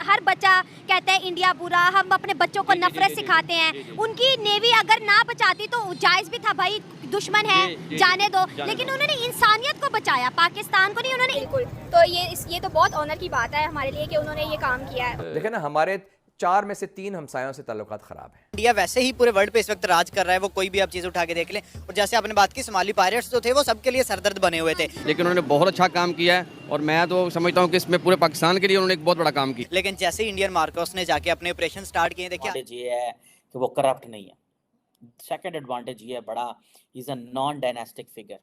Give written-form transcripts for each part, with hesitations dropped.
हर बच्चा कहता है इंडिया बुरा, हम अपने बच्चों को नफरत सिखाते हैं। उनकी नेवी अगर ना बचाती तो जायज़ भी था, भाई दुश्मन है जाने दो, लेकिन उन्होंने इंसानियत को बचाया, पाकिस्तान को नहीं उन्होंने। बिल्कुल, तो ये तो बहुत ऑनर की बात है हमारे लिए कि उन्होंने ये काम किया है। देखें ना, हमारे 4 में से 3 हमसायों से ताल्लुकात ख़राब हैं। इंडिया वैसे ही पूरे वर्ल्ड पे इस वक्त राज कर रहा है, वो कोई भी आप चीज़ उठा के देख लें। और जैसे आपने बात की, सोमाली पायरेट्स जो थे वो सबके लिए सरदर्द बने हुए थे, लेकिन उन्होंने बहुत अच्छा काम किया है और मैं तो समझता हूँ कि इसमें पूरे पाकिस्तान के लिए उन्होंने एक बहुत बड़ा काम किया। लेकिन जैसे ही इंडियन मार्कोस ने जाके अपने ऑपरेशन स्टार्ट किए, देखिए एडवांटेज ये है कि वो करप्ट नहीं है। सेकंड एडवांटेज ये है बड़ा, is a non dynastic figure.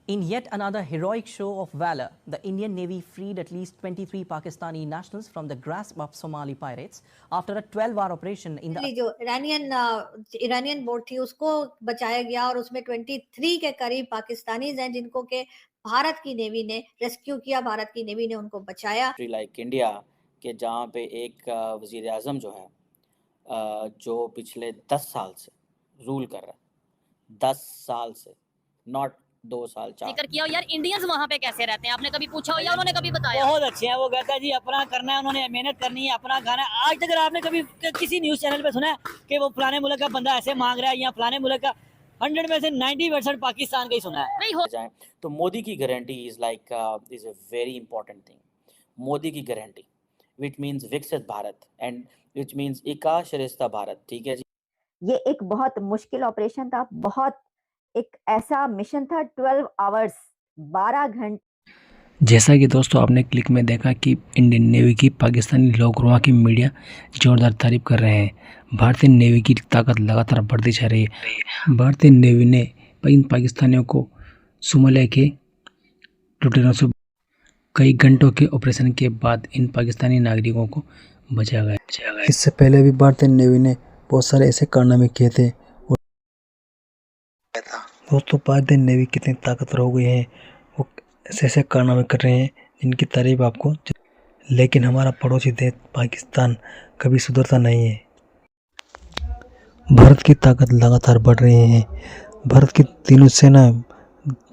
In yet another heroic show of valor, the Indian Navy freed at least 23 Pakistani nationals from the grasp of Somali pirates after a 12-hour operation in the... जो Iranian boat थी उसको बचाया गया और उसमें 23 के करीब Pakistanis हैं जिनको के भारत की नेवी ने रेस्क्यू किया, भारत की नेवी ने उनको बचाया। लाइक इंडिया के जहाँ पे एक वजीर आज़म जो है, जो पिछले 10 साल से रूल कर रहा है, 10 साल से, नॉट 2 साल 4। जिक्र किया यार, इंडियंस वहाँ पे कैसे रहते हैं, आपने कभी पूछा हो या उन्होंने कभी बताया? बहुत अच्छे हैं, वो कहता है जी अपना करना है, उन्होंने मेहनत करनी है, अपना खाना है। आज तक आपने कभी किसी न्यूज़ चैनल पे सुना है कि वो फलाने मुल्क का बंदा ऐसे मांग रहा है या फलाने मुल्क का? 100 में से 90% पाकिस्तान का ही सुना है। नहीं हो जाए तो मोदी की guarantee is is a very important thing. Modi की गारंटी विच मीन्स विकसित भारत एंड विच मीन्स एका शरिस्ता भारत। ठीक है जी, ये एक बहुत मुश्किल ऑपरेशन था, बहुत एक ऐसा मिशन था, 12 आवर्स 12 घंटे। जैसा कि दोस्तों आपने क्लिक में देखा कि इंडियन नेवी की पाकिस्तानी लोग वहाँ की मीडिया जोरदार तारीफ कर रहे हैं। भारतीय नेवी की ताकत लगातार बढ़ती जा रही है। भारतीय नेवी ने इन पाकिस्तानियों को सोमालिया के लुटेरों से कई घंटों के ऑपरेशन के बाद इन पाकिस्तानी नागरिकों को बचाया गया। इससे पहले भी भारतीय नेवी ने बहुत सारे ऐसे कारनामे किए थे। दोस्तों भारतीय नेवी कितनी ताकतवर हो गई है, वो ऐसे ऐसे कारनामे कर रहे हैं जिनकी तारीफ आपको। लेकिन हमारा पड़ोसी देश पाकिस्तान कभी सुधरता नहीं है। भारत की ताकत लगातार बढ़ रही है। भारत की तीनों सेना,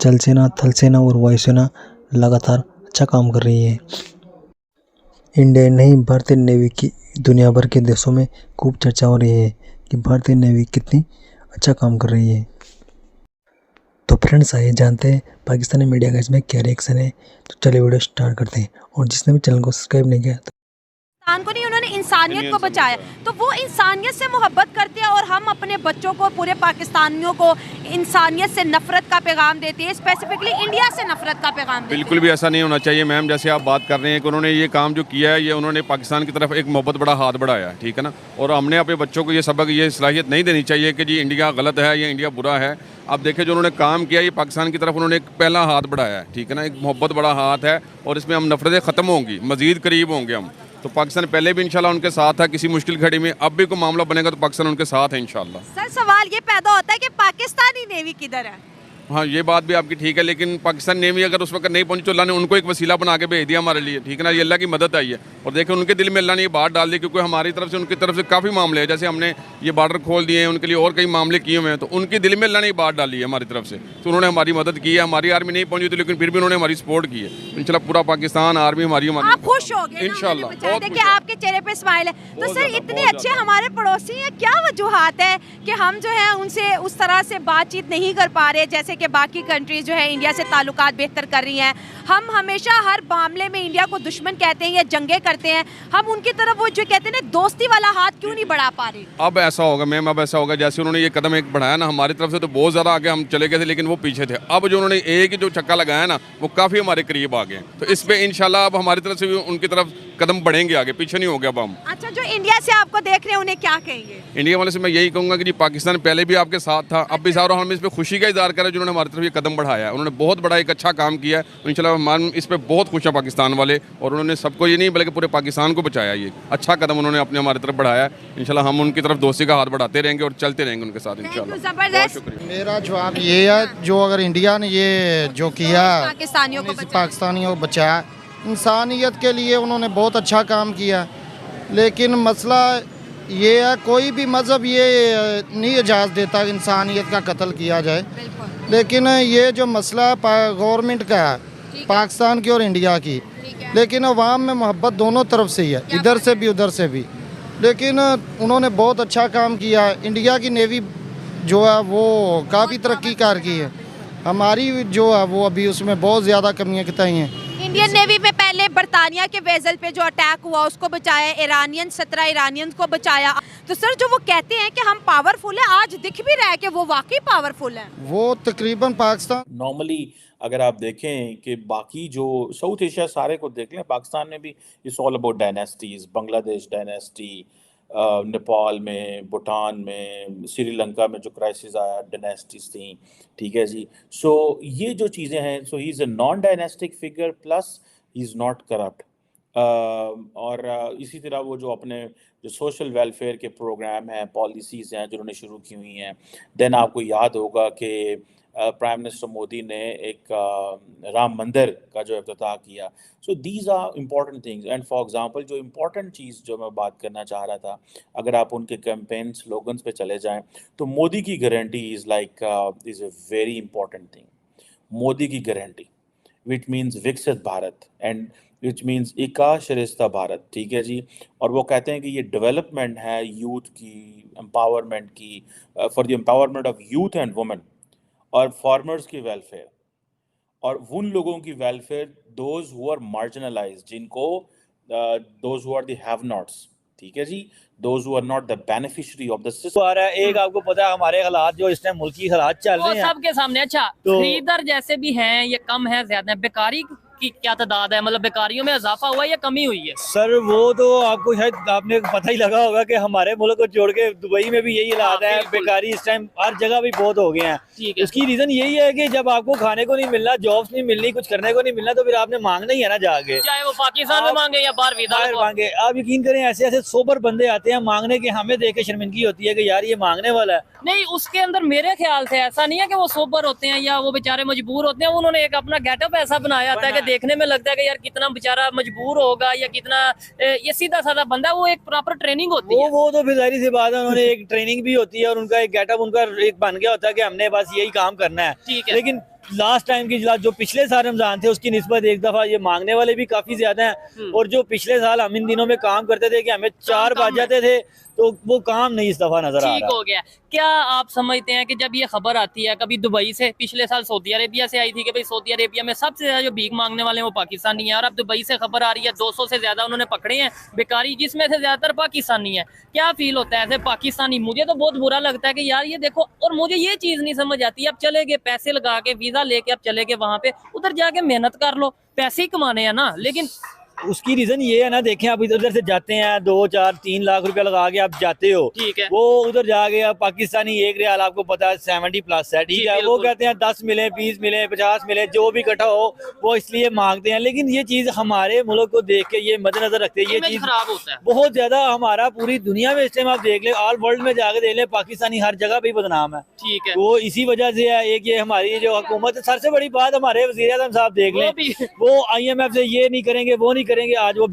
जल सेना, थल सेना और वायुसेना लगातार अच्छा काम कर रही है। इंडिया नहीं, भारतीय नेवी की दुनिया भर के देशों में खूब चर्चा हो रही है कि भारतीय नेवी कितनी अच्छा काम कर रही है। तो फ्रेंड्स आइए जानते हैं पाकिस्तानी मीडिया का इसमें क्या रिएक्शन है। तो चलिए वीडियो स्टार्ट करते हैं। और जिसने भी चैनल को सब्सक्राइब नहीं किया तो को नहीं, उन्होंने इंसानियत को बचाया, तो वो इंसानियत से मोहब्बत करते हैं और हम अपने बच्चों को, पूरे पाकिस्तानियों को इंसानियत से नफरत का पैगाम देते हैं, स्पेसिफिकली इंडिया से नफरत का पैगाम देते हैं। बिल्कुल भी ऐसा नहीं होना चाहिए मैम। जैसे आप बात कर रहे हैं कि उन्होंने ये काम जो किया है, ये उन्होंने पाकिस्तान की तरफ एक मोहब्बत बड़ा हाथ बढ़ाया है, ठीक है ना। और हमने अपने बच्चों को ये सबक, ये सलाहियत नहीं देनी चाहिए कि जी इंडिया गलत है या इंडिया बुरा है। आप देखें जो उन्होंने काम किया, ये पाकिस्तान की तरफ उन्होंने एक पहला हाथ बढ़ाया है, ठीक है ना। एक मोहब्बत बड़ा हाथ है और इसमें हम नफरतें ख़त्म होंगी, मज़ीद करीब होंगे हम। तो पाकिस्तान पहले भी इंशाल्लाह उनके साथ था किसी मुश्किल घड़ी में, अब भी कोई मामला बनेगा तो पाकिस्तान उनके साथ है इंशाल्लाह। सर सवाल ये पैदा होता है कि पाकिस्तानी नेवी किधर है? हाँ, ये बात भी आपकी ठीक है, लेकिन पाकिस्तान नेवी अगर उस वक्त नहीं पहुंची तो अल्लाह ने उनको एक वसीला बना के भेज दिया हमारे लिए, ठीक है ना। ये अल्लाह की मदद आई है। और देखिए उनके दिल में अल्लाह ने ये बात डाल दी, क्योंकि हमारी तरफ से, उनकी तरफ से काफ़ी मामले हैं। जैसे हमने ये बॉर्डर खोल दिए हैं उनके लिए, और कई मामले किए हुए हैं, तो उनके दिल में अल्लाह ने ये बात डाली है हमारी तरफ से। तो उन्होंने हमारी मदद की है। हमारी आर्मी नहीं पहुंची थी, लेकिन फिर भी उन्होंने हमारी सपोर्ट की है। इंशाल्लाह पूरा पाकिस्तान आर्मी हमारी आप खुश हो गए इंशाल्लाह। देखिए आपके चेहरे पे स्माइल है। तो सर इतने अच्छे हमारे पड़ोसी हैं, क्या वजूहात है कि हम जो है उनसे उस तरह से बातचीत नहीं कर पा रहे जैसे कि बाकी कंट्रीज जो है इंडिया से ताल्लुकात बेहतर कर रही हैं? हम हमेशा हर मामले में इंडिया को दुश्मन कहते हैं या जंगे करते हैं, हम उनकी तरफ वो जो कहते हैं ना दोस्ती वाला हाथ क्यों नहीं बढ़ा पा रहे? अब ऐसा होगा मैम, अब ऐसा होगा जैसे उन्होंने ये कदम एक बढ़ाया ना हमारी तरफ से, तो बहुत ज़्यादा आगे हम चले गए थे, लेकिन वो पीछे थे। अब जो उन्होंने एक ही जो छक्का लगाया ना, वो काफ़ी हमारे करीब आ गए। तो इस पे इंशाल्लाह अब हमारी तरफ से भी उनकी तरफ कदम बढ़ेंगे आगे, पीछे नहीं हो गया अब हम। अच्छा, जो इंडिया से आपको देख रहे हैं उन्हें क्या कहेंगे? इंडिया वाले से मैं यही कहूँगा कि जी पाकिस्तान पहले भी आपके साथ था, अब भी साथ, और हम इस पर खुशी का इज़हार करें जिन्होंने हमारी तरफ ये कदम बढ़ाया है। उन्होंने बहुत बड़ा एक अच्छा काम किया है। इंशाल्लाह हम इस पर बहुत खुश हैं पाकिस्तान वाले, और उन्होंने सबको ये नहीं बल्कि पूरे पाकिस्तान को बचाया। ये अच्छा कदम उन्होंने अपने हमारी तरफ बढ़ाया है। इंशाल्लाह हम उनकी तरफ दोस्ती का हाथ बढ़ाते रहेंगे और चलते रहेंगे उनके साथ इंशाल्लाह। बहुत शुक्रिया। मेरा जवाब ये है, जो अगर इंडिया ने ये जो किया पाकिस्तानियों को बचाया, इंसानियत के लिए उन्होंने बहुत अच्छा काम किया। लेकिन मसला ये है, कोई भी मज़हब ये नहीं इजाज़त देता कि इंसानियत का कत्ल किया जाए। लेकिन ये जो मसला गवर्नमेंट का है, पाकिस्तान की और इंडिया की, लेकिन अवाम में मोहब्बत दोनों तरफ से ही है, इधर से भी उधर से भी। लेकिन उन्होंने बहुत अच्छा काम किया है। इंडिया की नेवी जो है वो काफ़ी तरक्की कर गई है, हमारी जो है वो अभी उसमें बहुत ज़्यादा कमियाँ बताई हैं। इंडियन नेवी में पहले बरतानिया के वेसल पे जो अटैक हुआ उसको बचाया, 17 ईरानियंस को बचाया। तो सर जो वो कहते हैं कि हम पावरफुल हैं, आज दिख भी रहा है कि वो वाकई पावरफुल हैं। वो तकरीबन पाकिस्तान नॉर्मली अगर आप देखें कि बाकी जो साउथ एशिया सारे को देख लें, पाकिस्तान में भी it's all about dynasties. Bangladesh dynasty, Nepal में, भूटान में, श्रीलंका में जो क्राइसिस आया डायनेस्टीज थी, ठीक है जी। सो ये जो चीज़ें हैं, so he is a non dynastic figure plus he is not corrupt. और इसी तरह वो जो अपने जो सोशल वेलफेयर के प्रोग्राम हैं, पॉलिसीज़ हैं जिन्होंने शुरू की हुई हैं। देन आपको याद होगा कि प्राइम मिनिस्टर मोदी ने एक राम मंदिर का जो इफ्तिताह किया। So these are important things. And for example जो इम्पॉर्टेंट चीज़ जो मैं बात करना चाह रहा था, अगर आप उनके कैंपेन स्लोगन्स पे चले जाएं तो मोदी की guarantee is like is a very important thing. Modi की गारंटी विच मीन्स विकसित भारत एंड विच मीन्स एकाशरिस्ता भारत, ठीक है जी। और वो कहते हैं कि ये डेवलपमेंट है यूथ की, एम्पावरमेंट की, for the empowerment of youth and women, और फार्मर्स की वेलफेयर, और उन लोगों की welfare those who are marginalised, जिनको those who are the have nots, ठीक है जी, those who are not the beneficiary of the system. एक आपको पता है हमारे हालात जो इस टाइम मुल्की हालात चल रहे हैं सबके सामने। अच्छा, खरीदार जैसे भी हैं, ये कम है ज्यादा है, बेकारी की क्या तादाद है, मतलब बेकारियों में इजाफा हुआ है या कमी हुई है? सर वो तो आपको शायद आपने पता ही लगा होगा कि हमारे मुल्क को छोड़ के दुबई में भी यही हालात है। बेकारी इस टाइम हर जगह भी बहुत हो गए हैं। उसकी रीजन यही है कि जब आपको खाने को नहीं मिलना, जॉब्स नहीं मिलनी, कुछ करने को नहीं मिलना, तो फिर आपने मांगना ही है ना जाके, चाहे वो पाकिस्तान में मांगे या बाहर मांगे। आप यकीन करें ऐसे ऐसे सोबर बंदे आते हैं मांगने के, हमें देख के शर्मिंदगी होती है कि यार ये मांगने वाला है। नहीं, उसके अंदर मेरे ख्याल से ऐसा नहीं है कि वो सोबर होते हैं या वो बेचारे मजबूर होते हैं। उन्होंने एक अपना गेटअप ऐसा बनाया होता है कि देखने में लगता है कि यार कितना बेचारा मजबूर होगा या कितना, ये सीधा साधा बंदा। वो एक प्रॉपर ट्रेनिंग होती है। वो तो फिर जाहिर सी बात है, उन्होंने एक ट्रेनिंग भी होती है और उनका एक गेटअप उनका एक बन गया होता है कि हमने बस यही काम करना है। लेकिन लास्ट टाइम की जो पिछले साल रमजान थे उसकी निस्बत एक दफा ये मांगने वाले भी काफी ज्यादा हैं। और जो पिछले साल हम इन दिनों में काम करते थे कि हमें 4 बज जाते थे, तो वो काम नहीं इस दफा नजर आ रहा। ठीक हो गया। क्या आप समझते हैं कि जब ये खबर आती है कभी दुबई से, पिछले साल सऊदी अरेबिया से आई थी कि भाई सऊदी अरेबिया में सबसे ज्यादा जो भीख मांगने वाले हैं वो पाकिस्तानी है, और अब दुबई से खबर आ रही है 200 से ज्यादा उन्होंने पकड़े हैं बेकारी, जिसमें से ज्यादातर पाकिस्तानी है। क्या फील होता है ऐसे पाकिस्तानी? मुझे तो बहुत बुरा लगता है कि यार ये देखो, और मुझे ये चीज नहीं समझ आती, अब चले गए पैसे लगा के, वीजा लेके अब चले गए वहां पे, उधर जाके मेहनत कर लो, पैसे ही कमाने हैं ना। लेकिन उसकी रीजन ये है ना, देखें आप इधर से जाते हैं 2, 4, 3 लाख रुपया लगा के आप जाते हो, ठीक है। वो उधर जाके आप पाकिस्तानी एक रियाल आपको पता है 70+ है, ठीक है। वो कहते हैं 10 मिले, 20 मिले, 50 मिले, जो भी इकट्ठा हो वो इसलिए मांगते हैं। लेकिन ये चीज हमारे मुल्क को देख के ये मद्देनजर रखते हैं, ये चीज खराब होता है बहुत ज्यादा। हमारा पूरी दुनिया में इस टाइम आप देख ले, ऑल वर्ल्ड में जाके देख ले, पाकिस्तानी हर जगह पे बदनाम है, ठीक है। वो इसी वजह से है। एक ये हमारी जो हुकूमत है, सबसे बड़ी बात हमारे वज़ीर-ए-आज़म साहब देख ले, वो IMF से ये नहीं करेंगे, वो नहीं करेंगे, आज वो